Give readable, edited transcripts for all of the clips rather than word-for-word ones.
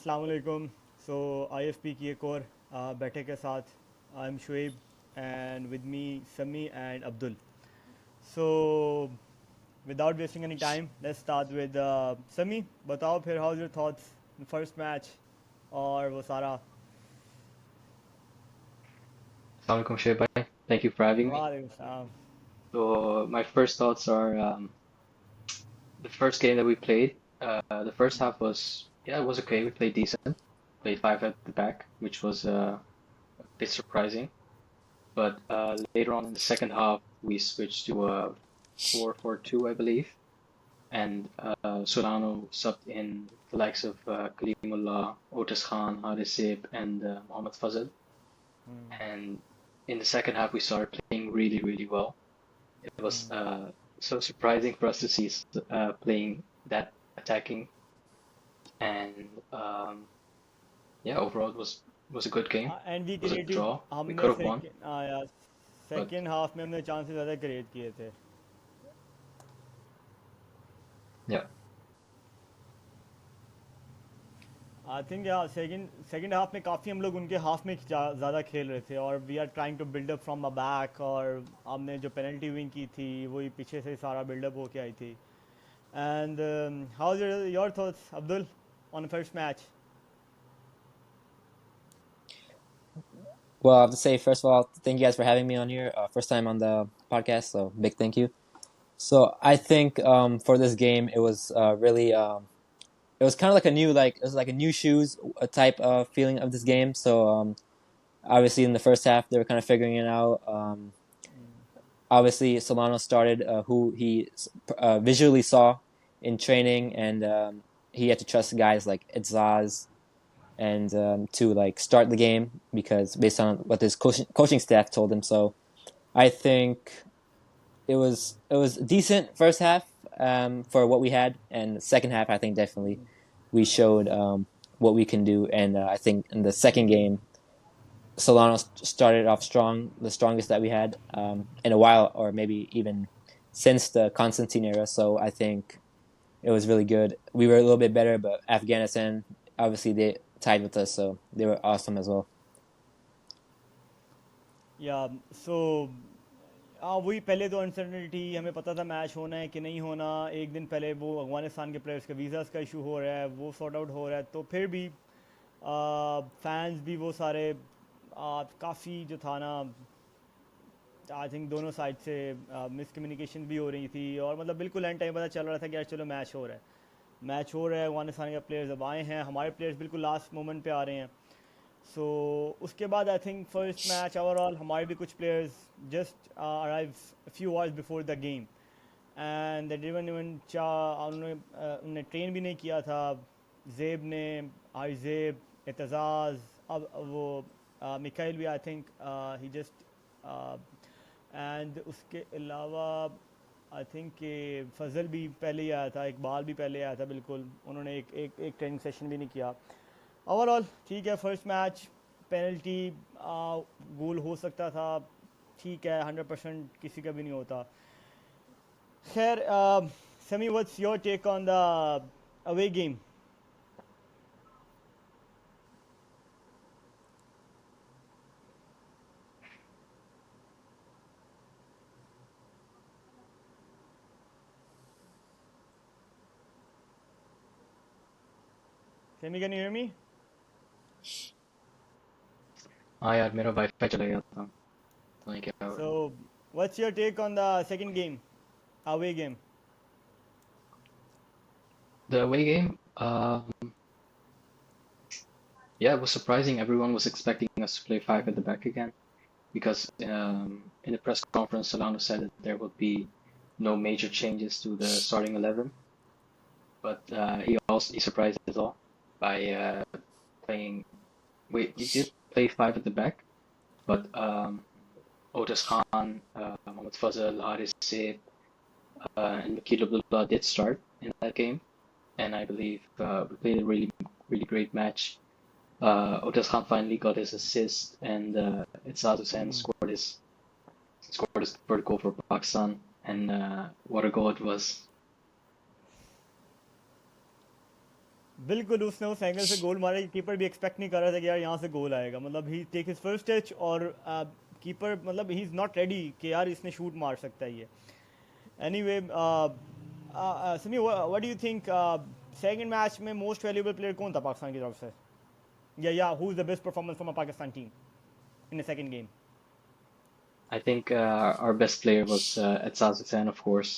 अस्सलाम वालेकुम. So IFP की एक और बैठक के साथ I'm Shoaib and with me Sami and Abdul. So without wasting any time, let's start with Sami. बताओ फिर how's your thoughts the first match और वो सारा. Assalamualaikum Shoaib. Thank you for having me. वालेकुम सलाम. So my first thoughts are the first game that we played. The first half was it was okay. We played decent. Played five at the back, which was a bit surprising. But later on in the second half, we switched to a 4-4-2, I believe, and Solano subbed in the likes of Kalimullah, Otis Khan, Harisib, and Mohammad Fazil. And in the second half, we started playing really, really well. It was so surprising for us to see playing that attacking, and yeah, overall it was a good game. And we It was a created draw. We हमने could have won, but second half में हमने chances ज़्यादा create किए थे. yeah, I think या second half में काफ़ी हम लोग उनके हाफ में ज़्यादा खेल रहे थे और we are trying to build up from the back. और हमने जो पेनल्टी विन की थी वही पीछे से सारा बिल्डअप होके आई थी. And how is your thoughts Abdul on first match. Well, I have to say, first of all, thank you guys for having me on here. First time on the podcast, so big thank you. So I think for this game, it was really it was kind of like a new it was like a new shoes type of feeling of this game. So obviously in the first half they were kind of figuring it out. Obviously Solano started who he visually saw in training, and he had to trust guys like Itzaz and to like start the game because based on what his coaching staff told him. So I think it was decent first half for what we had, and the second half I think definitely we showed what we can do, and I think in the second game Solano started off strong, the strongest that we had in a while, or maybe even since the Constantine era. So I think it was really good. We were a little bit better, but Afghanistan obviously they tied with us, so they were awesome as well. या सो वही पहले तो uncertainty हमें पता था match होना है कि नहीं होना. एक दिन पहले वो अफगानिस्तान के प्लेयर्स के वीज़ास का इशू हो रहा है, वो सॉर्ट आउट हो रहा है. तो फिर भी फैंस भी वो सारे काफ़ी जो था ना, आई थिंक दोनों साइड से मिसकम्युनिकेशन भी हो रही थी. और मतलब बिल्कुल एंड टाइम पता चल रहा था कि यार चलो मैच हो रहा है, मैच हो रहा है. अफगानिस्तान के प्लेयर्स अब आए हैं, हमारे प्लेयर्स बिल्कुल लास्ट मोमेंट पे आ रहे हैं. सो उसके बाद I think first match overall हमारे भी कुछ players just arrive few hours before the game and they didn't even उन्होंने ट्रेन भी नहीं किया था. जेब ने, आइजेब, एतजाज़, अब वो मिकाइल भी I think he just and उसके अलावा आई थिंक कि फजल भी पहले ही आया था, इकबाल भी पहले आया था. बिल्कुल उन्होंने एक ट्रेनिंग सेशन भी नहीं किया. ओवरऑल ठीक है. फर्स्ट मैच पेनल्टी गोल हो सकता था, ठीक है. 100% किसी का भी नहीं होता. खैर Sami, what's your take on the away game. Sami, can you hear me. हाँ यार मेरा वाईफाई चला गया था, तो नहीं क्या हो सो रहा. What's your take on the second game, away game. The away game, yeah, it was surprising. Everyone was expecting us to play five at the back again because in the press conference, Solano said that there would be no major changes to the starting 11. But he surprised us all by playing. We did play five at the back, but Otis Khan, Mohammad Fazal, Haris Said, and Makil Abdullah did start in that game, and I believe we played a really really great match. Otis Khan finally got his assist, and Itzaz Hussain scored his third goal for Pakistan, and what a goal it was! बिल्कुल उसने उस angle से गोल मारा, keeper भी expect नहीं कर रहा था कि यार यहाँ से गोल आएगा, मतलब ही टेक हिज फर्स्ट टच और कीपर मतलब ही इज़ नॉट रेडी कि यार इसने शूट मार सकता है ये. एनीवे समी, what do you think second match में मोस्ट वैल्यूएबल प्लेयर कौन था पाकिस्तान की तरफ से, या who is the best performance from a Pakistan team in the second game? I think our best player was Etsaz, of course.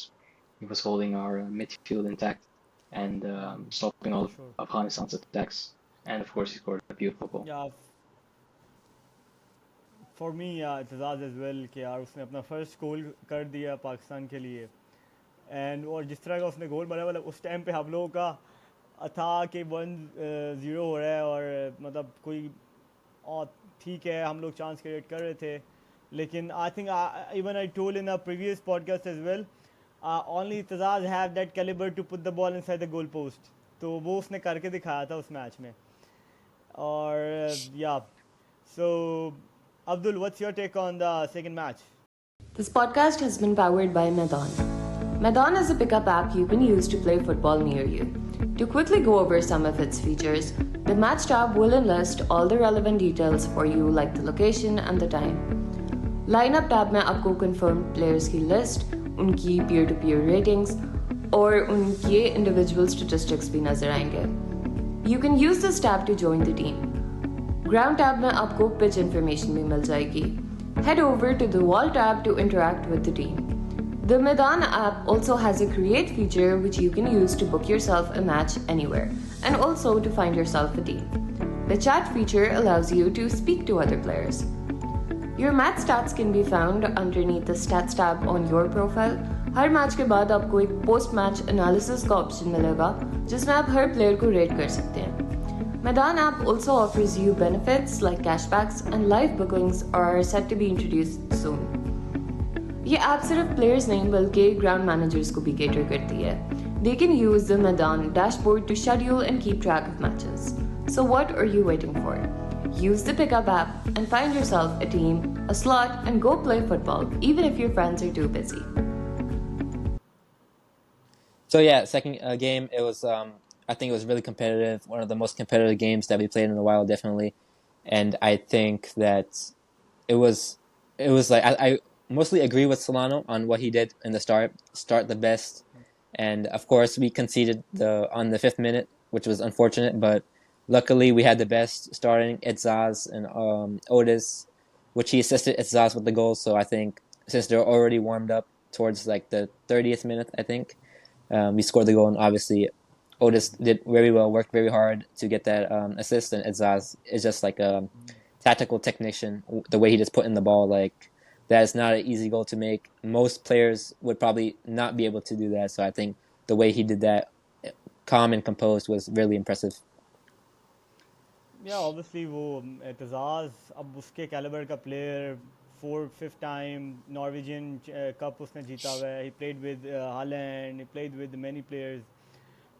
He was holding our midfield intact and stopping all For of sure. Afghanistan's attacks. And of course, he scored a beautiful goal. Yeah for me Aitzaz as well कि यार उसने अपना first goal कर दिया पाकिस्तान के लिए. And और जिस तरह का उसने गोल मारा, मतलब उस टाइम पे हम लोगों का था कि 1-0 हो रहा है और मतलब कोई और ठीक है, हम लोग चांस क्रिएट कर रहे थे, लेकिन I think even I told in a previous podcast as well, only तजाज have that calibre to put the ball inside the goal post. तो वो उसने करके दिखाया था उस मैच में. और या so Abdul, what's your take on the second match? This podcast has been powered by Madon. Madon is a pickup app you can use to play football near you. To quickly go over some of its features, the Match tab will enlist all the relevant details for you, like the location and the time. Lineup tab में आपको confirmed players की list, उनकी peer-to-peer ratings और उनके individual statistics भी नजर आएंगे. You can use this tab to join the team. Ground tab में आपको pitch information भी मिल जाएगी. Head over to the Wall tab to interact with the team. The Maidan app also has a create feature which you can use to book yourself a match anywhere and also to find yourself a team. The chat feature allows you to speak to other players. Your match stats can be found underneath the stats tab on your profile. Her match के बाद आपको एक post match analysis का option मिलेगा जिसमें आप हर player को rate कर सकते हैं. Madan app also offers you benefits like cashbacks and live bookings are set to be introduced soon. ये ऐप सिर्फ प्लेयर्स नहीं बल्कि ग्राउंड मैनेजर्स को भी cater करती है. They can use the Madan dashboard to schedule and keep track of matches. So what are you waiting for? Use the pickup app and find yourself a team, a slot, and go play football even if your friends are too busy. So yeah, second game, it was I think it was really competitive. One of the most competitive games that we played in a while, definitely. And I think that it was like I mostly agree with Solano on what he did in the start the best, and of course we conceded on the 5th minute, which was unfortunate. But luckily we had the best starting Itzaz and Otis, which he assisted Itzaz with the goal. So I think since they're already warmed up towards like the 30th minute, I think we scored the goal, and obviously Otis did very well, worked very hard to get that assist, and Itzaz is just like a tactical technician. The way he just put in the ball, like that is not an easy goal to make. Most players would probably not be able to do that. So I think the way he did that, calm and composed, was really impressive. या obviously वो एतजाज़, अब उसके calibre का player, 4th time Norwegian cup उसने जीता हुआ है. He played with Holland, he played with many players,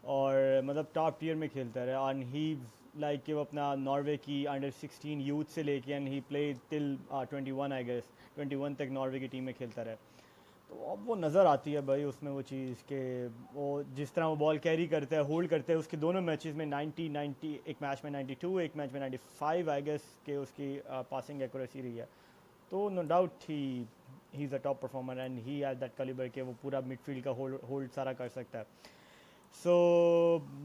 और मतलब टॉप टीयर में खेलता रहा. एंड ही लाइक कि वो अपना नॉर्वे की अंडर 16 यूथ से लेके and he play till 21, I guess 21 तक नॉर्वे की टीम में खेलता रहा. तो अब वो नज़र आती है भाई उसमें वो चीज़ कि वो जिस तरह वो बॉल कैरी करता है, होल्ड करता है. उसके दोनों मैचेस में 90, एक मैच में 92, एक मैच में 95 आई गेस के उसकी पासिंग एक्यूरेसी रही है. तो no doubt he is a top performer and he has that calibre के वो पूरा मिडफील्ड का होल्ड सारा कर सकता है. सो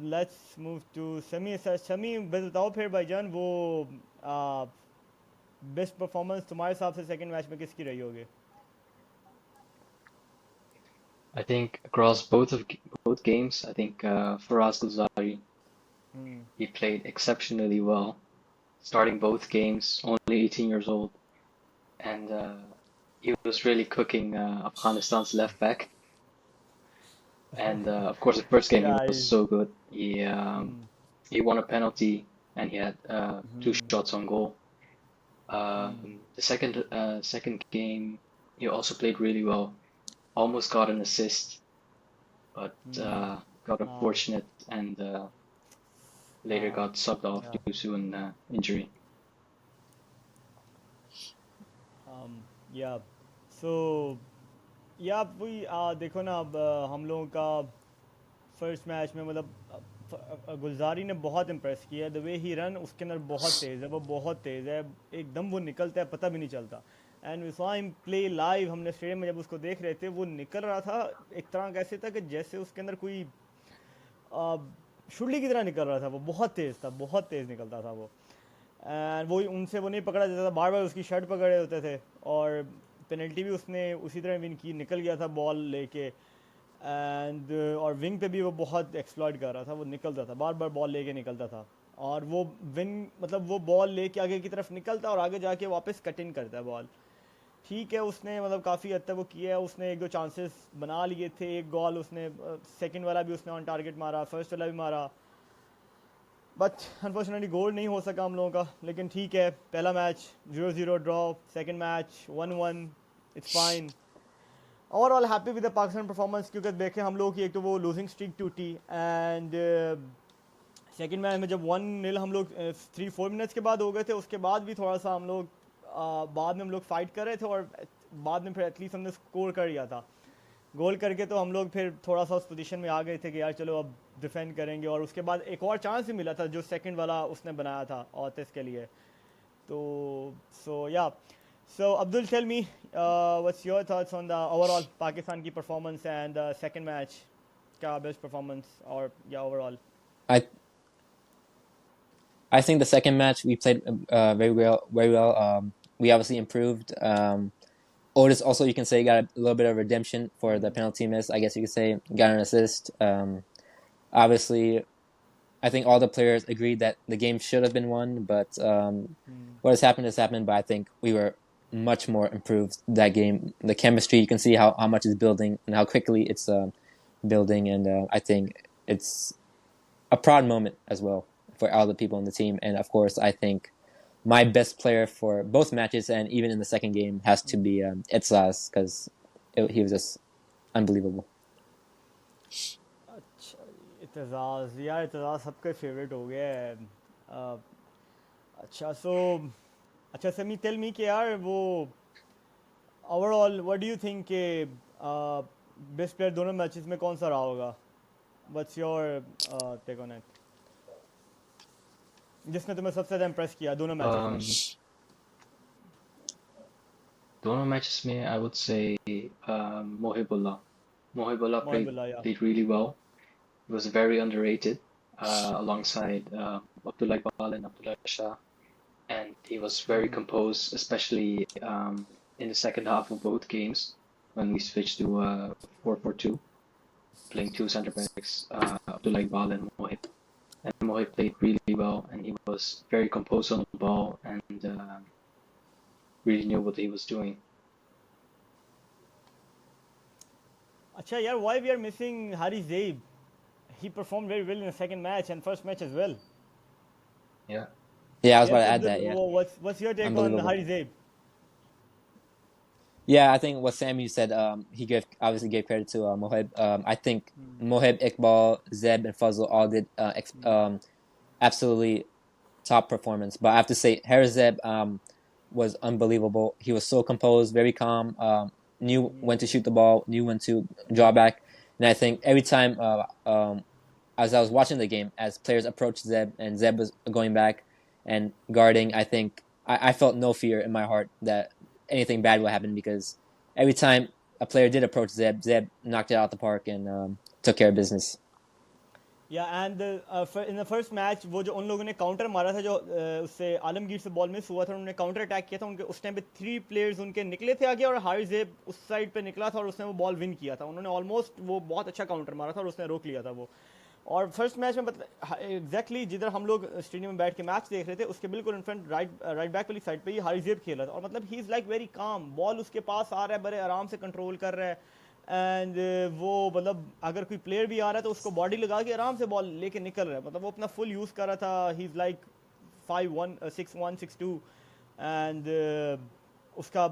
लेट्स मूव टू समी. समी बताओ फिर भाईजान, वो बेस्ट परफॉर्मेंस तुम्हारे हिसाब से सेकंड मैच में किसकी रही होगी? I think across both games, I think Faraz Gulzari, he played exceptionally well, starting both games, only 18 years old, and he was really cooking Afghanistan's left back. And of course, the first game he Yeah, was so good. He won a penalty and he had two shots on goal. The second game, he also played really well. Almost got an assist, but got unfortunate and later got subbed off yeah. due to an injury. या सो या वही देखो ना, अब हम लोगों का first match में मतलब गुलजारी ने बहुत इम्प्रेस किया है। द वे ही रन, उसके अंदर बहुत तेज़ है, वो बहुत तेज़ है, एकदम वो निकलता है पता भी नहीं चलता। And we saw him play live, हमने स्टेडियम में जब उसको देख रहे थे वो निकल रहा था एक तरह कैसे था कि जैसे उसके अंदर कोई शुरली की तरह निकल रहा था। वो बहुत तेज़ था, बहुत तेज़ निकलता था वो। एंड वो उनसे वो नहीं पकड़ा जाता था, बार बार उसकी शर्ट पकड़े होते थे। और पेनल्टी भी उसने उसी तरह विन की, निकल गया था बॉल लेके। एंड और विंग पे भी वो बहुत एक्सप्लॉइट कर रहा था, वो निकलता था बार बार बॉल लेके निकलता था। और वो विंग मतलब वो बॉल लेके आगे की तरफ निकलता और आगे जाके वापस कट इन करता है बॉल। ठीक है, उसने मतलब काफ़ी हद तक वो किया है, उसने एक दो चांसेस बना लिए थे। एक गोल उसने सेकंड वाला भी उसने ऑन टारगेट मारा, फर्स्ट वाला भी मारा, बट अनफॉर्चुनेटली गोल नहीं हो सका हम लोगों का। लेकिन ठीक है, पहला match 0-0 draw, second match 1-1, it's fine. Overall happy with the Pakistan performance, क्योंकि देखें हम लोग की एक तो वो लूजिंग स्ट्रीक टूटी। एंड सेकंड मैच में जब 1-0 हम लोग 3-4 मिनट्स के बाद हो गए थे, उसके बाद भी थोड़ा सा हम लोग बाद में हम लोग फाइट कर रहे थे और बाद में फिर एटलीस्ट हमने स्कोर कर लिया था गोल करके। तो हम लोग फिर थोड़ा सा उस पोजीशन में आ गए थे कि यार चलो अब डिफेंड करेंगे। और उसके बाद एक और चांस भी मिला था जो सेकंड वाला उसने बनाया था ऑटिस के लिए। तो सो या, so Abdul, tell me, what's your thoughts on the overall Pakistan की performance and the second match? क्या best performance or yeah overall? I I think the second match we played very well. Very well. We obviously improved. Otis also, you can say, got a little bit of redemption for the penalty miss. I guess you could say got an assist. Obviously, I think all the players agreed that the game should have been won, but what has happened has happened. But I think we were much more improved that game. The chemistry, you can see how much is building and how quickly it's building, and I think it's a proud moment as well for all the people in the team. And of course, I think my best player for both matches and even in the second game has to be Etzaz, because he was just unbelievable. अच्छा, इत्तेज़ाज़ यार, इत्तेज़ाज़ सबके favourite हो गया है। अच्छा सो, अच्छा समी, tell me कि यार वो overall what do you think के बेस्ट प्लेयर दोनों मैचेस में कौन सा रहा होगा? What's your take on it, जिसने तुम्हें सबसे ज़्यादा इम्प्रेस किया दोनों मैचेस में? Um, दोनों matches में I would say Mohibullah. Mohibullah Mohibullah या played really well. He was very underrated alongside Abdullah Iqbal and Abdullah Shah, and he was very composed, especially in the second half of both games when we switched to 4-4-2, playing two center backs, Abdullah Iqbal and Mohib. And Mohib played really well, and he was very composed on the ball and really knew what he was doing. अच्छा यार, why we are missing Haris Zaib? He performed very well in the second match and first match as well. Yeah. Yeah, I was about Yes, to add Abdul, that. Yeah, what's your take on unbelievable. Haris Zaib? Yeah, I think what Sammy said. He obviously gave credit to Mohib. I think Mohib, Iqbal, Zeb, and Fazl all did absolutely top performance. But I have to say, Harizeb was unbelievable. He was so composed, very calm. Knew when to shoot the ball, knew when to draw back. And I think every time as I was watching the game, as players approached Zeb and Zeb was going back and guarding, I think I felt no fear in my heart that anything bad would happen, because every time a player did approach Zeb, Zeb knocked it out the park and took care of business. या and in the first match वो जो उन लोगों ने counter मारा था, जो उससे आलमगीर से बॉल मिस हुआ था, उन्होंने काउंटर अटैक किया था उनके, उस टाइम पे 3 प्लेयर्स उनके निकले थे आगे और हारिस ज़ेब उस साइड पे निकला था और उसने वो बॉल विन किया था। उन्होंने ऑलमोस्ट वो बहुत अच्छा काउंटर मारा था और उसने रोक लिया था वो। और फर्स्ट मैच में एग्जैक्टली जिधर हम लोग स्टेडियम में बैठ के मैच देख रहे थे उसके बिल्कुल इन फ्रंट राइट बैक वाली साइड पे ही हारिस ज़ेब खेल रहा था। और मतलब he is like very calm, ball उसके पास आ रहा है, बड़े आराम से कंट्रोल कर रहा है। एंड वो मतलब अगर कोई प्लेयर भी आ रहा है तो उसको बॉडी लगा के आराम से बॉल लेके निकल रहा है। मतलब वो अपना फुल यूज़ कर रहा था। ही इज़ लाइक 5'1", 6'1", 6'2", एंड उसका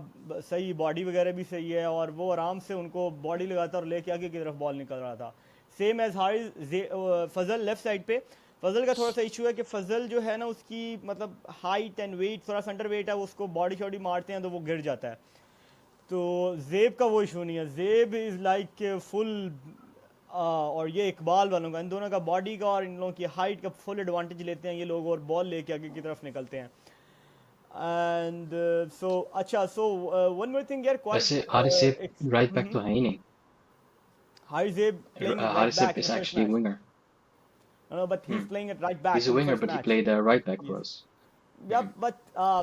सही बॉडी वगैरह भी सही है और वो आराम से उनको बॉडी लगाता और लेके आगे की तरफ बॉल निकल रहा था। सेम एज फजल लेफ्ट साइड पे। फजल का थोड़ा सा इशू है कि फजल जो है ना, उसकी मतलब हाइट एंड वेट थोड़ा सा अंडर वेट है, उसको बॉडी शॉडी मारते हैं तो वो गिर जाता है। तो ज़ेब का वो इशू नहीं है। ज़ेब इज़ लाइक फुल और ये इकबाल वालों का, इन दोनों का बॉडी का और इन लोगों की हाइट का फुल एडवांटेज लेते हैं ये लोग और बॉल लेके आगे की तरफ निकलते हैं. एंड सो अच्छा, सो वन मोर थिंग यार, वैसे क्वाइट हारिस राइट बैक तो है ही नहीं. Harizeb playing right Haris back in is the first actually a match. winger. No, but he's Hmm. playing at right He's back a in the winger, first but he match. played right back for Yes. us. Yeah, Hmm. but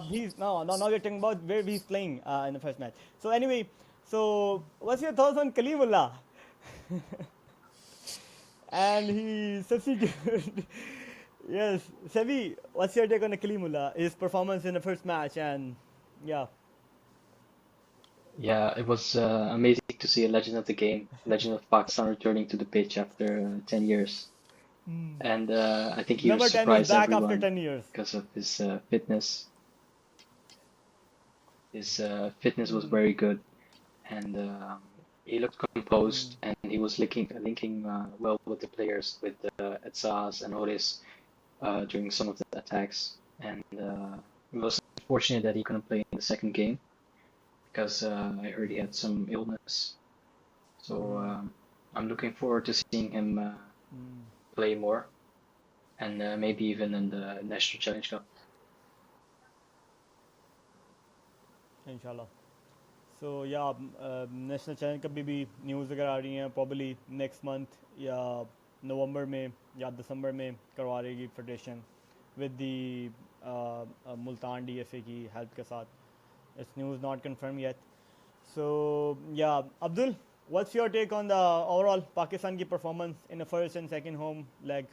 he's no, no. Now we're talking about where he's playing in the first match. So anyway, so what's your thoughts on Kalimullah? And he substituted. Yes, Sevi, what's your take on Kalimullah? His performance in the first match, and yeah. Yeah, it was amazing to see a legend of the game, legend of Pakistan returning to the pitch after 10 years. And I think he Number 10 is surprised back after everyone 10 years. because of his fitness. His fitness was very good, and he looked composed, and he was linking well with the players, with Etsaz and Otis during some of the attacks. And it was unfortunate that he couldn't play in the second game because I heard he had some illness. So I'm looking forward to seeing him play more, and maybe even in the National Challenge Cup. इंशाल्लाह. सो या national channel कभी भी news वगैरह आ रही हैं, probably next month या नवंबर में या दिसंबर में करवा रहेगी federation with the Multan DFA की हेल्प के साथ. It's news not confirm yet. So या Abdul, what's your take on the overall Pakistan की performance in the first and second home leg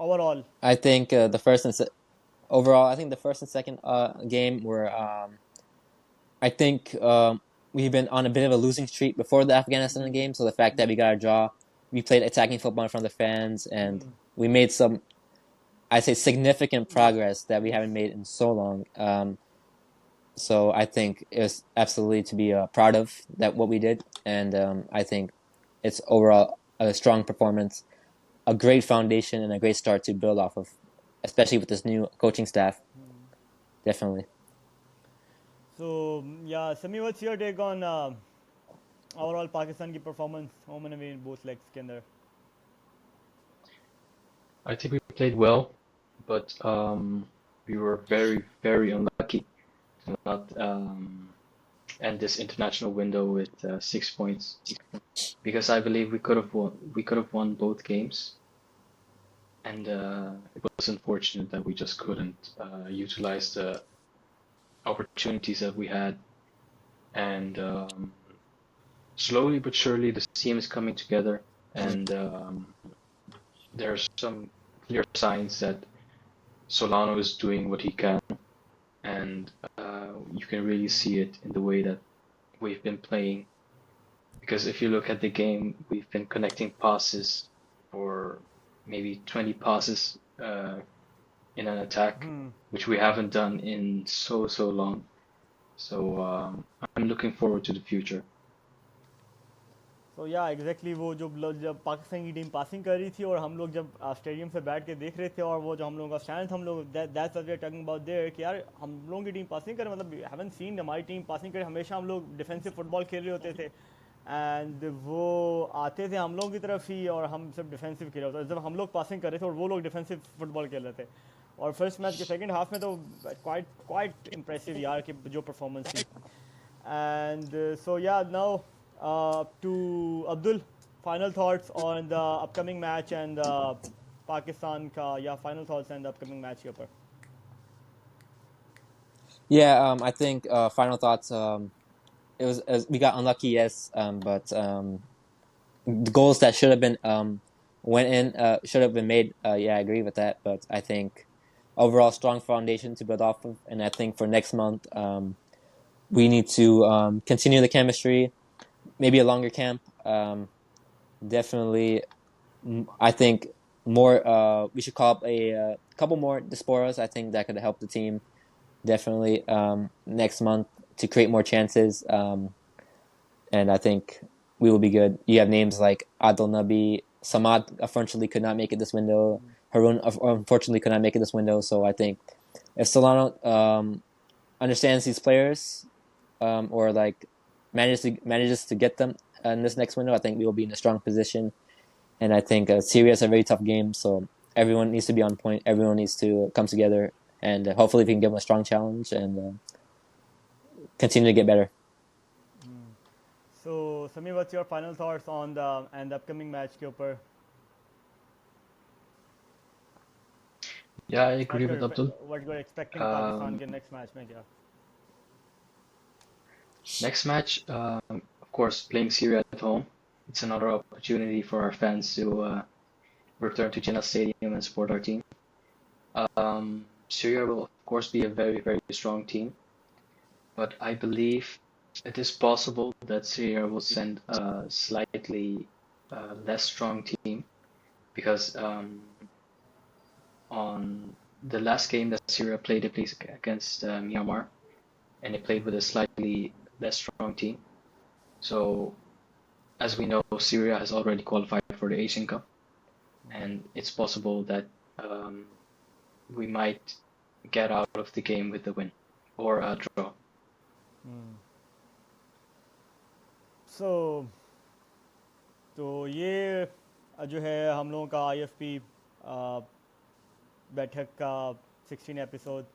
overall? I think the first and overall, I think the first and second game were. I think we've been on a bit of a losing streak before the Afghanistan game, so the fact that we got a draw, we played attacking football in front of the fans, and we made some, I say, significant progress that we haven't made in so long. So I think it's absolutely to be proud of that what we did, and I think it's overall a strong performance, a great foundation, and a great start to build off of, especially with this new coaching staff. Definitely. So yeah, Sami, what's your take on overall Pakistan की performance home and away in both legs के अंदर? I think we played well, but we were very, very unlucky to not end this international window with 6 points, because I believe we could have won. We could have won both games, and it was unfortunate that we just couldn't utilize the opportunities that we had. And slowly but surely, the team is coming together, and there are some clear signs that Solano is doing what he can, and you can really see it in the way that we've been playing. Because if you look at the game, we've been connecting passes for maybe 20 passes in an attack, which we haven't done in so long. So I'm looking forward to the future. So yeah, exactly, वो जब पाकिस्तान की team passing कर रही थी और हम लोग जब स्टेडियम से बैठ के देख रहे थे, और वो जो हम लोगों का स्टैंड था, हम लोग that's what we are talking about there कि यार हम लोगों की टीम पासिंग करे, मतलब हैवंट सीन हमारी टीम पासिंग करे. हमेशा हम लोग डिफेंसिव फुटबॉल खेल रहे होते थे, एंड वो आते थे हम लोगों की तरफ ही और हम सब डिफेंसिव खेल रहे होते थे. जब हम लोग पासिंग कर रहे थे और वो लोग डिफेंसिव फुटबॉल खेल रहे थे, और फर्स्ट मैच के सेकंड हाफ में तो क्वाइट इम्प्रेसिव यार कि जो परफॉर्मेंस थी. एंड सो या now to Abdul, final thoughts on the upcoming match and Pakistan ka, yeah, final thoughts and the upcoming match के ऊपर. Yeah, I think final thoughts. It was we got unlucky, yes, but the goals that should have been went in should have been made. Yeah, I agree with that. But I think overall strong foundation to build off of, and I think for next month we need to continue the chemistry, maybe a longer camp. Definitely, I think more. We should call up a couple more diasporas. I think that could help the team definitely next month to create more chances. And I think we will be good. You have names like Adil Nabi, Samad unfortunately could not make it this window. Harun unfortunately could not make it this window. So I think if Solano understands these players or like manages to get them in this next window, I think we will be in a strong position. And I think Syria is a very tough game, so everyone needs to be on point. Everyone needs to come together, and hopefully we can give them a strong challenge and continue to get better. So, Sami, what's your final thoughts on the upcoming match के ऊपर? Yeah, I agree with Abdul. What you're expecting Um, Pakistan के next match में क्या? Next match, of course, playing Syria at home. It's another opportunity for our fans to return to Jinnah Stadium and support our team. Syria will, of course, be a very, very strong team, but I believe it is possible that Syria will send a slightly less strong team because on the last game that Syria played, they played against Myanmar, and they played with a slightly less strong team. So, as we know, Syria has already qualified for the Asian Cup, and it's possible that we might get out of the game with a win or a draw. So, तो ये जो है हम लोगों का IFP बैठक का 16 episode.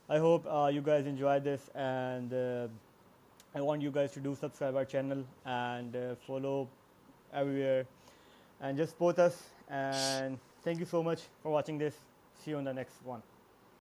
I hope you guys enjoyed this, and I want you guys to do subscribe our channel and follow everywhere and just support us, and thank you so much for watching this. See you on the next one.